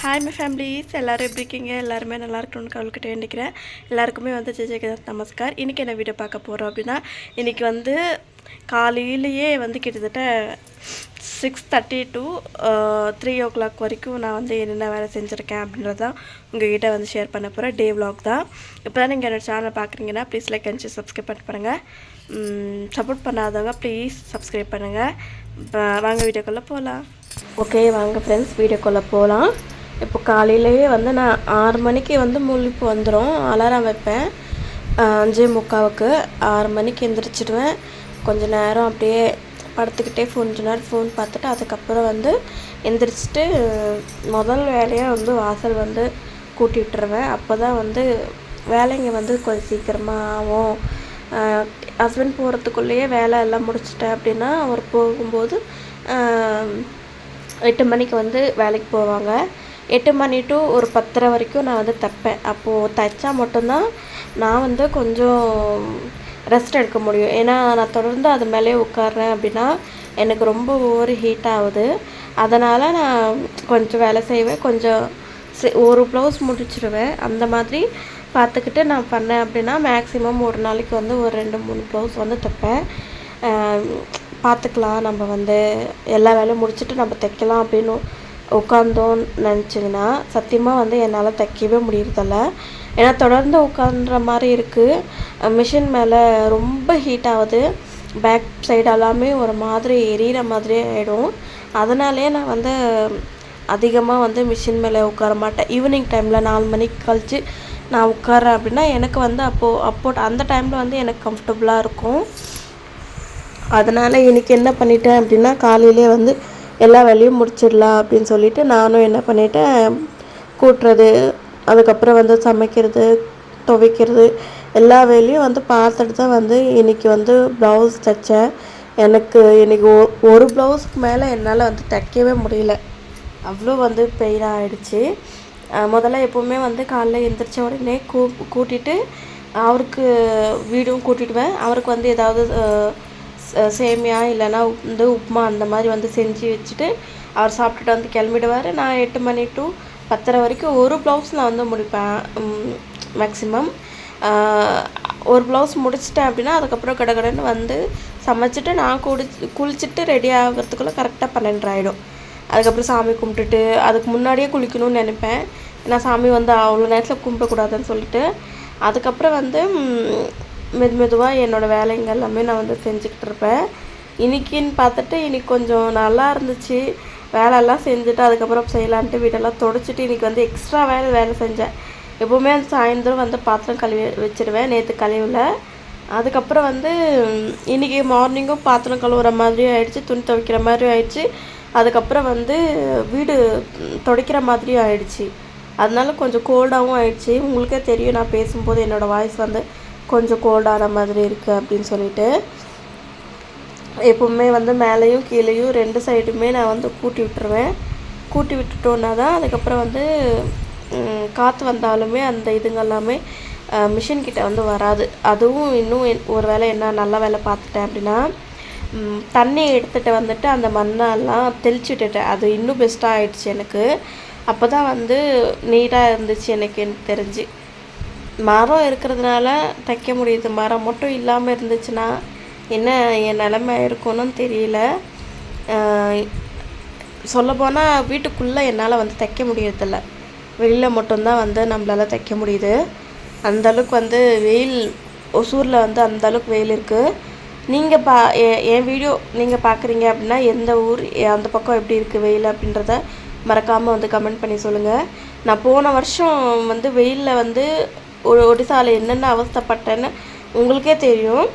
Hi my families எல்லோரும் எப்படி இருக்கீங்க? எல்லாருமே நல்லா இருக்கணும்னு கடவுள்கிட்ட வேண்டிக்கிறேன். எல்லாருக்குமே வந்து ஜெய் நமஸ்கார். இன்றைக்கி என்ன வீடியோ பார்க்க போகிறோம் அப்படின்னா, இன்றைக்கி வந்து காலையிலேயே வந்து கிட்டத்தட்ட 6:30 to 3 o'clock வரைக்கும் நான் வந்து என்னென்ன வேலை செஞ்சுருக்கேன் அப்படின்றது தான் உங்கள்கிட்ட வந்து ஷேர் பண்ண போகிறேன். டே vlog தான். இப்போ தான் நீங்கள் என்னோடய சேனலை பார்க்குறீங்கன்னா ப்ளீஸ் லைக் அண்ட் சப்ஸ்கிரைப் பண்ணி பாருங்கள். சப்போர்ட் பண்ணாதவங்க ப்ளீஸ் சப்ஸ்கிரைப் பண்ணுங்கள். வாங்க வீடியோக்குள்ளே போகலாம். ஓகே வாங்க ஃப்ரெண்ட்ஸ், வீடியோக்குள்ளே போகலாம். இப்போ காலையிலேயே வந்து நான் 6 மணிக்கு வந்து முழிப்பு வந்துடும். அலாரம் வைப்பேன் 5:45. 6 மணிக்கு எந்திரிச்சிடுவேன். கொஞ்சம் நேரம் அப்படியே படுத்துக்கிட்டே கொஞ்ச நேரம் ஃபோன் பார்த்துட்டு அதுக்கப்புறம் வந்து எந்திரிச்சிட்டு முதல் வேலையாக வந்து வாசல் வந்து கூட்டி விட்டுருவேன். அப்போ தான் வந்து வேலைங்க வந்து கொஞ்சம் சீக்கிரமாக ஆகும். ஹஸ்பண்ட் போகிறதுக்குள்ளேயே வேலை எல்லாம் முடிச்சிட்டேன் அப்படின்னா அவர் போகும்போது 8 மணிக்கு வந்து வேலைக்கு போவாங்க. 8 மணி டு ஒரு 10:30 வரைக்கும் நான் வந்து தைப்பேன். அப்போது தைச்சா மட்டும்தான் நான் வந்து கொஞ்சம் ரெஸ்ட் எடுக்க முடியும். ஏன்னா நான் தொடர்ந்து அது மேலே உட்கார்றேன் அப்படின்னா எனக்கு ரொம்ப ஓவர் ஹீட் ஆகுது. அதனால் நான் கொஞ்சம் வேலை செய்வேன். கொஞ்சம் ஒரு ப்ளவுஸ் முடிச்சிடுவேன். அந்த மாதிரி பார்த்துக்கிட்டு நான் பண்ணேன் அப்படின்னா மேக்ஸிமம் ஒரு நாளைக்கு வந்து ஒரு 2-3 ப்ளவுஸ் வந்து தைப்பேன். பார்த்துக்கலாம், நம்ம வந்து எல்லா வேலையும் முடிச்சுட்டு நம்ம தைக்கலாம் அப்படின்னு உட்காந்தோன்னு நினச்சிங்கன்னா சத்தியமாக வந்து என்னால் தைக்கவே முடியறதில்ல. ஏன்னா தொடர்ந்து உட்காந்துற மாதிரி இருக்குது. மிஷின் மேலே ரொம்ப ஹீட் ஆகுது. பேக் சைடு எல்லாமே ஒரு மாதிரி எரியிற மாதிரியே ஆகிடும். அதனாலே நான் வந்து அதிகமாக வந்து மிஷின் மேலே உட்கார மாட்டேன். ஈவினிங் டைமில் 4 மணிக்கு கழித்து நான் உட்காரேன் அப்படின்னா எனக்கு வந்து அப்போ அந்த டைமில் வந்து எனக்கு கம்ஃபர்டபுளாக இருக்கும். அதனால் இன்றைக்கி என்ன பண்ணிட்டேன் அப்படின்னா காலையிலே வந்து எல்லா வேலையும் முடிச்சிடலாம் அப்படின்னு சொல்லிவிட்டு நானும் என்ன பண்ணிட்டேன், கூட்டுறது, அதுக்கப்புறம் வந்து சமைக்கிறது, துவைக்கிறது எல்லா வேலையும் வந்து பார்த்துட்டு தான் வந்து இன்றைக்கி வந்து ப்ளவுஸ் தைச்சேன். எனக்கு இன்றைக்கி ஒரு ப்ளவுஸுக்கு மேலே என்னால் வந்து தைக்கவே முடியல. அவ்வளோ வந்து பெயின் ஆகிடுச்சு. முதல்ல எப்போவுமே வந்து காலைல எழுந்திரிச்ச உடனே கூட்டிகிட்டு அவருக்கு வீடும் கூட்டிடுவேன். அவருக்கு வந்து ஏதாவது சேமியா இல்லைன்னா வந்து உப்புமா அந்த மாதிரி வந்து செஞ்சு வச்சுட்டு அவர் சாப்பிட்டுட்டு வந்து கிளம்பிடுவார். நான் 8 மணி டு 10:30 வரைக்கும் ஒரு ப்ளவுஸ் நான் வந்து முடிப்பேன். மேக்ஸிமம் ஒரு ப்ளவுஸ் முடிச்சிட்டேன் அப்படின்னா அதுக்கப்புறம் கடகடன்னு வந்து சமைச்சிட்டு நான் குளிச்சுட்டு ரெடி ஆகிறதுக்குள்ளே கரெக்டாக 12 ஆகிடும். அதுக்கப்புறம் சாமி கும்பிட்டுட்டு அதுக்கு முன்னாடியே குளிக்கணும்னு நினைப்பேன். ஏன்னா சாமி வந்து அவ்வளோ நேரத்தில் கும்பிடக்கூடாதுன்னு சொல்லிட்டு அதுக்கப்புறம் வந்து மெதுவாக என்னோடய வேலைங்க எல்லாமே நான் வந்து செஞ்சுக்கிட்டு இருப்பேன். இன்றைக்கின்னு பார்த்துட்டு இன்றைக்கி கொஞ்சம் நல்லா இருந்துச்சு. வேலையெல்லாம் செஞ்சுட்டு அதுக்கப்புறம் செய்யலான்ட்டு வீடெல்லாம் துடைச்சிட்டு இன்றைக்கி வந்து எக்ஸ்ட்ரா வேலை செஞ்சேன். எப்போவுமே அந்த சாயந்தரம் வந்து பாத்திரம் கழுவி வச்சுருவேன். நேற்று கழுவில. அதுக்கப்புறம் வந்து இன்றைக்கி மார்னிங்கும் பாத்திரம் கழுவுற மாதிரியும் ஆயிடுச்சு, துணி துவைக்கிற மாதிரியும் ஆயிடுச்சு, அதுக்கப்புறம் வந்து வீடு துடைக்கிற மாதிரியும் ஆயிடுச்சு. அதனால கொஞ்சம் கோல்டாகவும் ஆயிடுச்சு. உங்களுக்கே தெரியும் நான் பேசும்போது என்னோடய வாய்ஸ் வந்து கொஞ்சம் கோல்டான மாதிரி இருக்குது அப்படின்னு சொல்லிட்டு எப்போவுமே வந்து மேலேயும் கீழேயும் 2 சைடுமே நான் வந்து கூட்டி விட்டுருவேன். கூட்டி விட்டுட்டோன்னா தான் அதுக்கப்புறம் வந்து காற்று வந்தாலுமே அந்த இதுங்க எல்லாமே மிஷின்கிட்ட வந்து வராது. அதுவும் இன்னும் ஒரு வேளை என்ன நல்ல வேலை பார்த்துட்டேன் அப்படின்னா தண்ணி எடுத்துகிட்டு வந்துட்டு அந்த மண்ணெல்லாம் தெளிச்சு விட்டுட்டேன். அது இன்னும் பெஸ்ட்டாக ஆகிடுச்சு எனக்கு. அப்போ தான் வந்து நீட்டாக இருந்துச்சு எனக்கு தெரிஞ்சு. மரம் இருக்கிறதுனால தைக்க முடியுது. மரம் மட்டும் இல்லாமல் இருந்துச்சுன்னா என்ன என் நிலமை இருக்கும்னு தெரியல. சொல்லப்போனால் வீட்டுக்குள்ளே என்னால் வந்து தைக்க முடியறதில்ல. வெளியில் மட்டும்தான் வந்து நம்மளால் தைக்க முடியுது. அந்தளவுக்கு வந்து வெயில் ஒசூரில் வந்து அந்தளவுக்கு வெயில் இருக்குது. நீங்கள் என் வீடியோ நீங்கள் பார்க்குறீங்க அப்படின்னா எந்த ஊர் அந்த பக்கம் எப்படி இருக்குது வெயில் அப்படின்றத மறக்காமல் வந்து கமெண்ட் பண்ணி சொல்லுங்கள். நான் போன வருஷம் வந்து வெயிலில் வந்து ஒடிசாவில் என்னென்ன அவஸ்தைப்பட்டேன்னு உங்களுக்கே தெரியும்.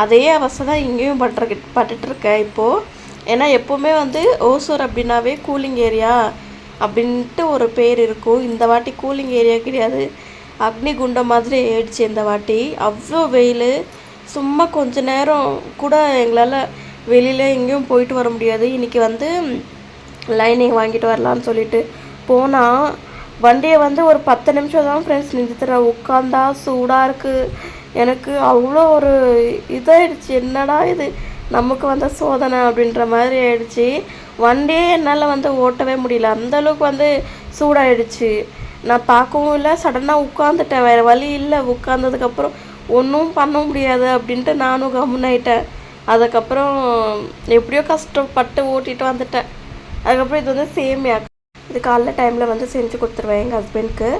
அதே அவஸ்தை தான் இங்கேயும் பட்டுட்ருக்கேன் இப்போது. ஏன்னா எப்போவுமே வந்து ஓசூர் அப்படின்னாவே கூலிங் ஏரியா அப்படின்ட்டு ஒரு பேர் இருக்கும். இந்த வாட்டி கூலிங் ஏரியா கிடையாது, அக்னி குண்டம் மாதிரி ஆயிடுச்சு இந்த வாட்டி. அவ்வளோ வெயில். சும்மா கொஞ்ச நேரம் கூட எங்களால் வெளியில் எங்கேயும் போயிட்டு வர முடியாது. இன்றைக்கி வந்து லைனிங் வாங்கிட்டு வரலான்னு சொல்லிட்டு போனால் வண்டியை வந்து ஒரு 10 நிமிஷம் தான் ஃப்ரெண்ட்ஸ் நிறுத்துறேன். உட்காந்தா சூடாக இருக்குது. எனக்கு அவ்வளோ ஒரு இதாகிடுச்சு. என்னடா இது நமக்கு வந்த சோதனை அப்படின்ற மாதிரி ஆயிடுச்சு. வண்டியே என்னால் வந்து ஓட்டவே முடியல. அந்தளவுக்கு வந்து சூடாயிடுச்சு. நான் பார்க்கவும் இல்லை, சடனாக உட்காந்துட்டேன். வேறு வழி இல்லை, உட்காந்ததுக்கப்புறம் ஒன்றும் பண்ண முடியாது அப்படின்ட்டு நானும் கம்முன்னாயிட்டேன். அதுக்கப்புறம் எப்படியோ கஷ்டப்பட்டு ஓட்டிகிட்டு வந்துட்டேன். அதுக்கப்புறம் இது வந்து சேமியா. இது காலைல டைமில் வந்து செஞ்சு கொடுத்துருவேன் எங்கள் ஹஸ்பண்டுக்கு.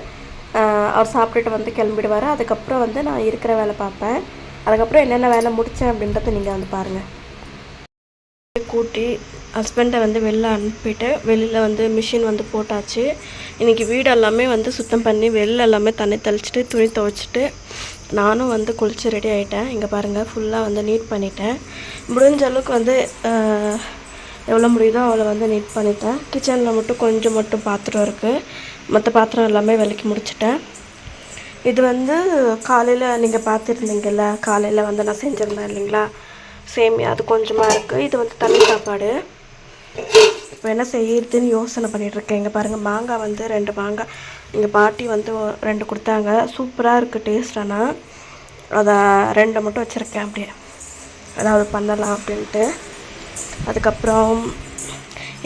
அவர் சாப்பிட்டுட்டு வந்து கிளம்பிடுவார். அதுக்கப்புறம் வந்து நான் இருக்கிற வேலை பார்ப்பேன். அதுக்கப்புறம் என்னென்ன வேலை முடித்தேன் அப்படின்றத நீங்கள் வந்து பாருங்கள். கூட்டி ஹஸ்பண்டை வந்து வெளில அனுப்பிட்டு வெளியில் வந்து மிஷின் வந்து போட்டாச்சு. இன்றைக்கி வீடு எல்லாமே வந்து சுத்தம் பண்ணி வெளில எல்லாமே தண்ணி தெளிச்சிட்டு துணி துவைச்சிட்டு நானும் வந்து குளித்து ரெடி ஆகிட்டேன். இங்கே பாருங்கள், ஃபுல்லாக வந்து நீட் பண்ணிட்டேன். முடிஞ்ச அளவுக்கு வந்து எவ்வளோ முடியுதோ அவ்வளோ வந்து நீட் பண்ணிட்டேன். கிச்சனில் மட்டும் கொஞ்சம் மட்டும் பாத்திரம் இருக்குது. மற்ற பாத்திரம் எல்லாமே விலக்கி முடிச்சிட்டேன். இது வந்து காலையில் நீங்கள் பார்த்துருந்தீங்கல்ல, காலையில் வந்து நான் செஞ்சுருந்தேன் இல்லைங்களா சேமியா, அது கொஞ்சமாக இருக்குது. இது வந்து தண்ணி சாப்பாடு. இப்போ என்ன செய்யறதுன்னு யோசனை பண்ணிகிட்ருக்கேன். இங்கே பாருங்கள், மாங்காய் வந்து 2 மாங்காய் எங்கள் பாட்டி வந்து 2 கொடுத்தாங்க. சூப்பராக இருக்குது டேஸ்ட். ஆனால் அதை 2 மட்டும் வச்சுருக்கேன் அப்படியே, அதாவது பண்ணலாம் அப்படின்ட்டு. அதுக்கப்புறம்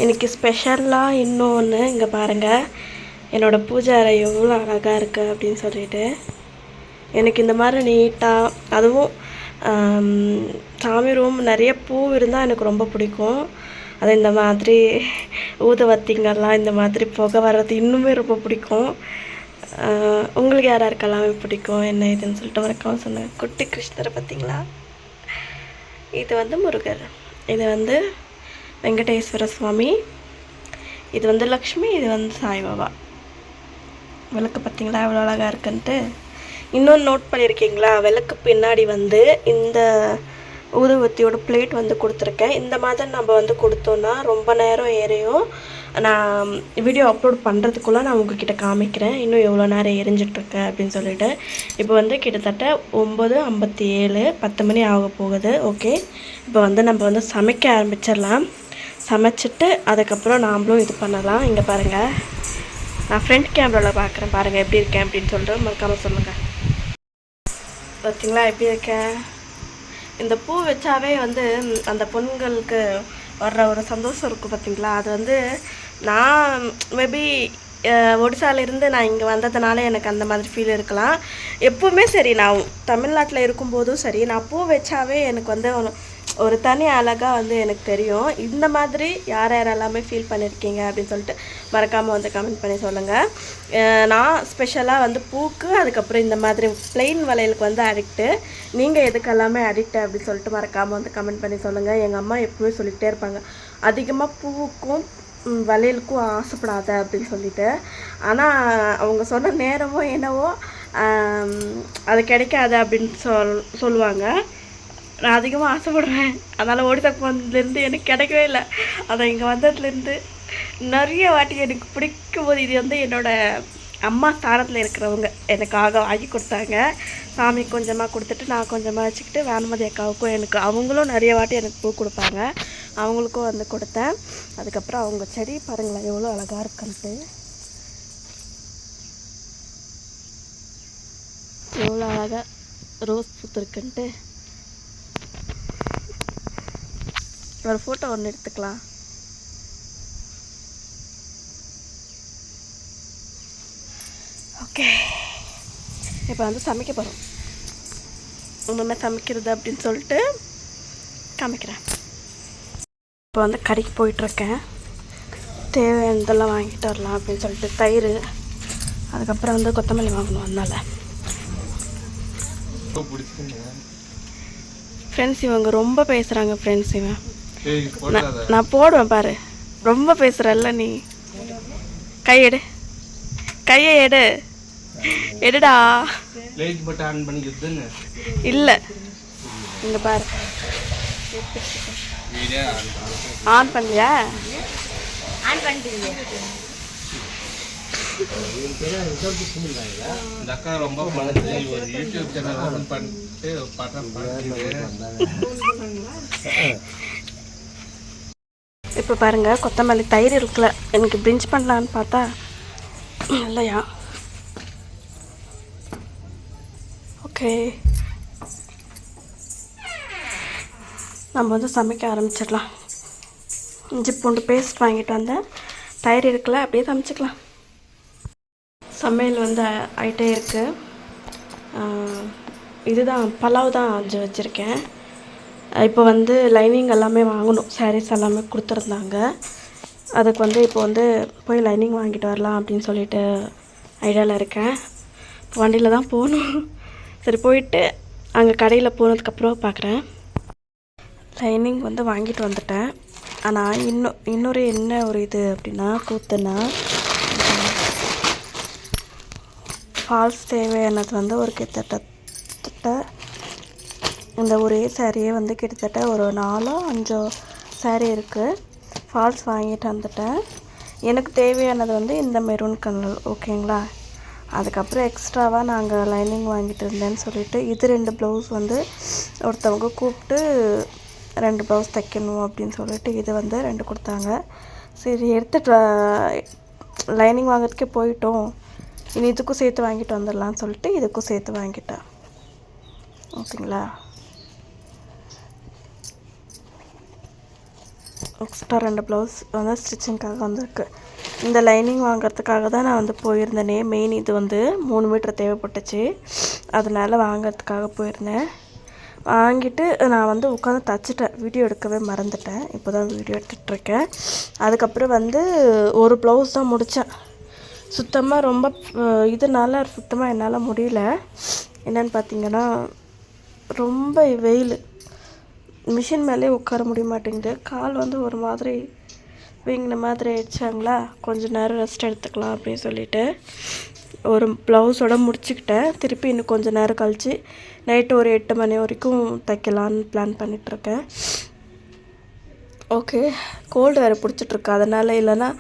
இன்றைக்கி ஸ்பெஷலாக இன்னொன்று இங்கே பாருங்கள், என்னோடய பூஜை அறை எவ்வளோ அழகாக இருக்குது அப்படின்னு சொல்லிட்டு. எனக்கு இந்த மாதிரி நீட்டாக, அதுவும் சாமி ரூம் நிறைய பூ இருந்தால் எனக்கு ரொம்ப பிடிக்கும். அது இந்த மாதிரி ஊதுவத்திங்கெல்லாம் இந்த மாதிரி புகை வர்றது இன்னுமே ரொம்ப பிடிக்கும். உங்களுக்கு யாராருக்கெல்லாமே பிடிக்கும் என்ன இதுன்னு சொல்லிட்டு மறக்காம சொன்னேன். குட்டி கிருஷ்ணரை பார்த்தீங்களா? இது வந்து முருகர், இது வந்து வெங்கடேஸ்வர சுவாமி, இது வந்து லக்ஷ்மி, இது வந்து சாய்பாபா. விளக்கு பார்த்தீங்களா எவ்வளோ அழகாக இருக்குன்ட்டு. இன்னொன்று நோட் பண்ணியிருக்கீங்களா, விளக்கு பின்னாடி வந்து இந்த ஊதுவத்தியோட பிளேட் வந்து கொடுத்துருக்கேன். இந்த மாதிரி நம்ம வந்து கொடுத்தோன்னா ரொம்ப நேரம் ஏறையும். நான் வீடியோ அப்லோட் பண்ணுறதுக்குள்ளே நான் உங்ககிட்ட காமிக்கிறேன் இன்னும் எவ்வளோ நேரம் எரிஞ்சிட்ருக்கு அப்படின்னு சொல்லிட்டு. இப்போ வந்து கிட்டத்தட்ட 9:57, 10 மணி ஆக போகுது. ஓகே, இப்போ வந்து நம்ம வந்து சமைக்க ஆரம்பிச்சிடலாம். சமைச்சிட்டு அதுக்கப்புறம் நாம்ளும் இது பண்ணலாம். இங்கே பாருங்கள், நான் ஃப்ரண்ட் கேமராவில் பார்க்குறேன், பாருங்கள் எப்படி இருக்கேன் அப்படின்னு சொல்லிட்டு மறக்காமல் சொல்லுங்கள். பார்த்தீங்களா எப்படி இருக்கேன்? இந்த பூ வச்சாவே வந்து அந்த பொண்களுக்கு வர்ற ஒரு சந்தோஷம் இருக்குது பார்த்தீங்களா. அது வந்து நான் மேபி ஒடிசாலேருந்து நான் இங்கே வந்ததுனால எனக்கு அந்த மாதிரி ஃபீல் இருக்கலாம். எப்போவுமே சரி, நான் தமிழ்நாட்டில் இருக்கும்போதும் சரி, நான் பூ வச்சாவே எனக்கு வந்து ஒரு தனி அழகாக வந்து எனக்கு தெரியும். இந்த மாதிரி யார் யாரெல்லாமே ஃபீல் பண்ணியிருக்கீங்க அப்படின்னு சொல்லிட்டு மறக்காமல் வந்து கமெண்ட் பண்ணி சொல்லுங்கள். நான் ஸ்பெஷலாக வந்து பூக்கு, அதுக்கப்புறம் இந்த மாதிரி பிளெயின் வளையலுக்கு வந்து அடிக்ட்டு. நீங்கள் எதுக்கெல்லாமே அடிக்ட் அப்படின்னு சொல்லிட்டு மறக்காமல் வந்து கமெண்ட் பண்ணி சொல்லுங்கள். எங்கள் அம்மா எப்பவுமே சொல்லிகிட்டே இருப்பாங்க, அதிகமாக பூவுக்கும் வளையலுக்கும் ஆசைப்படாத அப்படின்னு சொல்லிட்டு. ஆனால் அவங்க சொன்ன நேரமோ என்னவோ அது கிடைக்காது அப்படின்னு சொல்லுவாங்க. நான் அதிகமாக ஆசைப்படுவேன். அதனால் ஓடிசா போனதுலேருந்து எனக்கு கிடைக்கவே இல்லை. அதை இங்கே வந்ததுலேருந்து நிறைய வாட்டி எனக்கு பிடிக்கும் போது, இது வந்து என்னோடய அம்மா ஸ்தானத்தில் இருக்கிறவங்க எனக்காக வாங்கி கொடுத்தாங்க. சாமி கொஞ்சமாக கொடுத்துட்டு நான் கொஞ்சமாக வச்சுக்கிட்டு வேணுமதி அக்காவுக்கும் எனக்கு அவங்களும் நிறைய வாட்டி எனக்கு பூ கொடுப்பாங்க, அவங்களுக்கும் வந்து கொடுத்தேன். அதுக்கப்புறம் அவங்க செடி பாருங்களேன் எவ்வளோ அழகாக இருக்குன்ட்டு, எவ்வளோ அழகாக ரோஸ் பூத்துருக்குன்ட்டு. ஒரு ஃபோட்டோ ஒன்று எடுத்துக்கலாம். ஓகே, இப்போ வந்து சமைக்க போகிறோம். என்ன சமைக்கிறது அப்படின்னு சொல்லிட்டு காமிக்கிறேன். இப்போ வந்து கடைக்கு போயிட்டுருக்கேன். தேவையானதெல்லாம் வாங்கிட்டு வரலாம் அப்படின்னு சொல்லிட்டு. தயிர், அதுக்கப்புறம் வந்து கொத்தமல்லி வாங்கணும். அதனால ஃப்ரெண்ட்ஸ் இவங்க ரொம்ப பேசுகிறாங்க. ஃப்ரெண்ட்ஸ் இவன் நான் போடுவேன் பாரு, ரொம்ப பேசுகிறல்ல நீ. கையெடு, கையை எடு, எடுடா. இல்லை இங்கே பாரு, ஆன் பண்ணியா? ஆன் பண்ணிட்டீங்க. இப்போ பாருங்க, கொத்தமல்லி தயிர் இருக்குல்ல, எனக்கு பிரிஞ்ச் பண்ணலான்னு பார்த்தா இல்லையா. ஓகே, நம்ம வந்து சமைக்க ஆரம்பிச்சிடலாம். இஞ்சி பூண்டு பேஸ்ட் வாங்கிட்டு வந்தேன், தயிர் இருக்குல்ல, அப்படியே சமைச்சிக்கலாம். சமையல் வந்து ஆகிட்டே இருக்குது. இதுதான் பலாவ் தான் வச்சுருக்கேன். இப்போ வந்து லைனிங் எல்லாமே வாங்கணும். சாரீஸ் எல்லாமே கொடுத்துருந்தாங்க. அதுக்கு வந்து இப்போ வந்து போய் லைனிங் வாங்கிட்டு வரலாம் அப்படின்னு சொல்லிட்டு ஐடியாவில் இருக்கேன். வண்டியில் தான் போகணும். சரி, போயிட்டு அங்கே கடையில் போனதுக்கப்புறம் பார்க்குறேன். லைனிங் வந்து வாங்கிட்டு வந்துட்டேன். ஆனால் இன்னொரு என்ன ஒரு இது அப்படின்னா கூத்துன்னா, ஃபால்ஸ் தேவையானது வந்து ஒரு கிட்டத்தட்ட இந்த ஒரே சாரியே வந்து கிட்டத்தட்ட ஒரு 4-5 சாரீ இருக்குது. ஃபால்ஸ் வாங்கிட்டு வந்துட்டேன். எனக்கு தேவையானது வந்து இந்த மெரூன் கலர், ஓகேங்களா. அதுக்கப்புறம் எக்ஸ்ட்ராவாக நாங்கள் லைனிங் வாங்கிட்டு இருந்தேன்னு சொல்லிவிட்டு இது 2 ப்ளவுஸ் வந்து ஒருத்தவங்க கூப்பிட்டு 2 ப்ளவுஸ் தைக்கணும் அப்படின்னு சொல்லிட்டு இது வந்து 2 கொடுத்தாங்க. சரி, எடுத்துகிட்டு லைனிங் வாங்கிறதுக்கே போயிட்டோம், இனி இதுக்கும் சேர்த்து வாங்கிட்டு வந்துடலான்னு சொல்லிட்டு இதுக்கும் சேர்த்து வாங்கிட்டேன். ஓகேங்களா. எக்ஸ்ட்ரா 2 ப்ளவுஸ் வந்து ஸ்டிச்சிங்காக வந்திருக்கு. இந்த லைனிங் வாங்கிறதுக்காக தான் நான் வந்து போயிருந்தேனே. மெயின் இது வந்து 3 மீட்டர் தேவைப்பட்டுச்சு, அதனால வாங்கிறதுக்காக போயிருந்தேன். வாங்கிட்டு நான் வந்து உட்காந்து தச்சிட்டேன். வீடியோ எடுக்கவே மறந்துட்டேன். இப்போ தான் வீடியோ எடுத்துகிட்ருக்கேன். அதுக்கப்புறம் வந்து ஒரு ப்ளவுஸ் தான் முடித்தேன். சுத்தமாக ரொம்ப இதனால சுத்தமாக என்னால் முடியல. என்னென்னு பார்த்தீங்கன்னா, ரொம்ப வெயில், மிஷின் மேலே உட்கார முடிய மாட்டேங்குது. கால் வந்து ஒரு மாதிரி வீங்கின மாதிரி ஆயிடுச்சாங்களா. கொஞ்சம் நேரம் ரெஸ்ட் எடுத்துக்கலாம் அப்படின்னு சொல்லிட்டு ஒரு ப்ளவுஸோடு முடிச்சுக்கிட்டேன். திருப்பி இன்னும் கொஞ்சம் நேரம் கழித்து நைட்டு ஒரு 8 மணி வரைக்கும் தைக்கலான்னு பிளான் பண்ணிகிட்ருக்கேன். ஓகே, கோல்டு வேறு பிடிச்சிட்ருக்கு. அதனால் இல்லைன்னா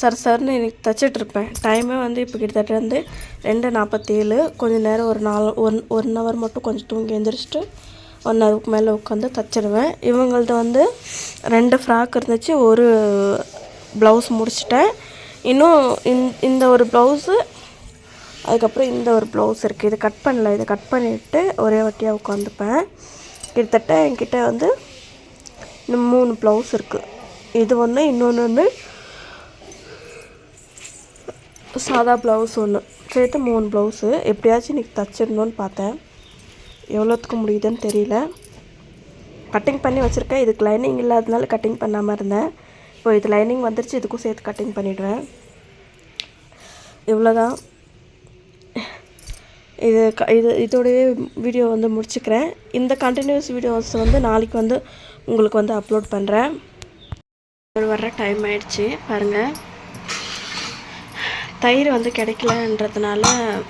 சர்னு எனக்கு தைச்சிட்ருப்பேன். டைமே வந்து இப்போ கிட்டத்தட்ட வந்து 2:47. கொஞ்சம் நேரம் ஒரு 1 ஹவர் மட்டும் கொஞ்சம் தூங்கி எழுந்திரிச்சிட்டு 1 ஹவருக்கு மேலே உட்காந்து தைச்சிடுவேன். இவங்களது வந்து 2 ஃப்ராக் இருந்துச்சு, ஒரு ப்ளவுஸ் முடிச்சிட்டேன். இன்னும் இந்த ஒரு ப்ளவுஸு, அதுக்கப்புறம் இந்த ஒரு ப்ளவுஸ் இருக்குது. இது கட் பண்ணல. இதை கட் பண்ணிவிட்டு ஒரே வட்டியாக உட்காந்துப்பேன். கிட்டத்தட்ட என்கிட்ட வந்து இன்னும் 3 ப்ளவுஸ் இருக்குது. இது ஒன்று, இன்னொன்று சாதா ப்ளவுஸ் ஒன்று, சேர்த்து 3 ப்ளவுஸு. எப்படியாச்சும் இன்றைக்கி தைச்சிடணுன்னு பார்த்தேன். எவ்வளோத்துக்கு முடியுதுன்னு தெரியல. கட்டிங் பண்ணி வச்சுருக்கேன். இதுக்கு லைனிங் இல்லாததுனால கட்டிங் பண்ணாமல் இருந்தேன். இப்போ இது லைனிங் வந்துருச்சு, இதுக்கும் சேர்த்து கட்டிங் பண்ணிவிடுவேன். இவ்வளோதான். இதோடய வீடியோ வந்து முடிச்சுக்கிறேன். இந்த கண்டினியூஸ் வீடியோஸ் வந்து நாளைக்கு வந்து உங்களுக்கு வந்து அப்லோட் பண்ணுறேன். வர்ற டைம் ஆயிடுச்சு பாருங்கள். தயிர் வந்து கிடைக்கலன்றதுனால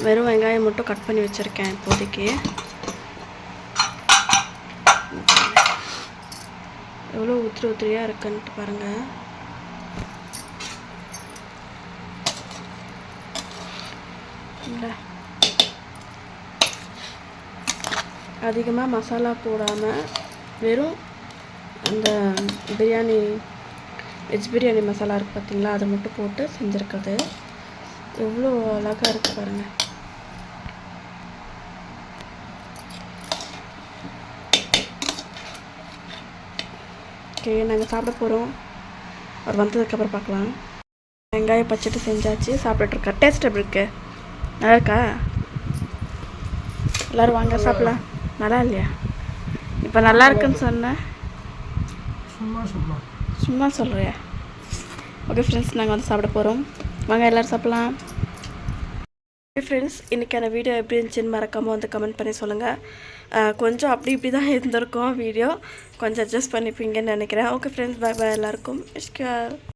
வெறும் வெங்காயம் மட்டும் கட் பண்ணி வச்சுருக்கேன் இப்போதைக்கு. எவ்வளோ உத்திரியாக இருக்குன்ட்டு பாருங்கள். இல்லை, அதிகமாக மசாலா போடாமல் வெறும் அந்த பிரியாணி, வெஜ் பிரியாணி மசாலா இருக்குது பார்த்தீங்களா, அதை மட்டும் போட்டு செஞ்சுருக்குது. எவ்வளோ அழகாக இருக்குது பாருங்கள். ஓகே, நாங்கள் சாப்பிட போகிறோம். அவர் வந்ததுக்கப்புறம் பார்க்கலாம். வெங்காயம் பச்சைட்டு செஞ்சாச்சு, சாப்பிட்டுருக்கா. டேஸ்ட் எப்படி இருக்கு? நல்லா இருக்கா? எல்லோரும் வாங்க சாப்பிடலாம். நல்லா இல்லையா? இப்போ நல்லா இருக்குன்னு சொன்னேன், சும்மா சொல்கிறியா? ஓகே ஃப்ரெண்ட்ஸ், நாங்கள் வந்து சாப்பிட போகிறோம். வாங்க எல்லோரும் சாப்பிட்லாம். ஓகே ஃப்ரெண்ட்ஸ், இன்றைக்கான வீடியோ எப்படி இருந்துச்சுன்னு மறக்காமல் வந்து கமெண்ட் பண்ணி சொல்லுங்கள். கொஞ்சம் அப்படி இப்படி தான் இருந்திருக்கும் வீடியோ, கொஞ்சம் அட்ஜஸ்ட் பண்ணிப்பீங்கன்னு நினைக்கிறேன். ஓகே ஃப்ரெண்ட்ஸ், பாய் பாய் எல்லாருக்கும்.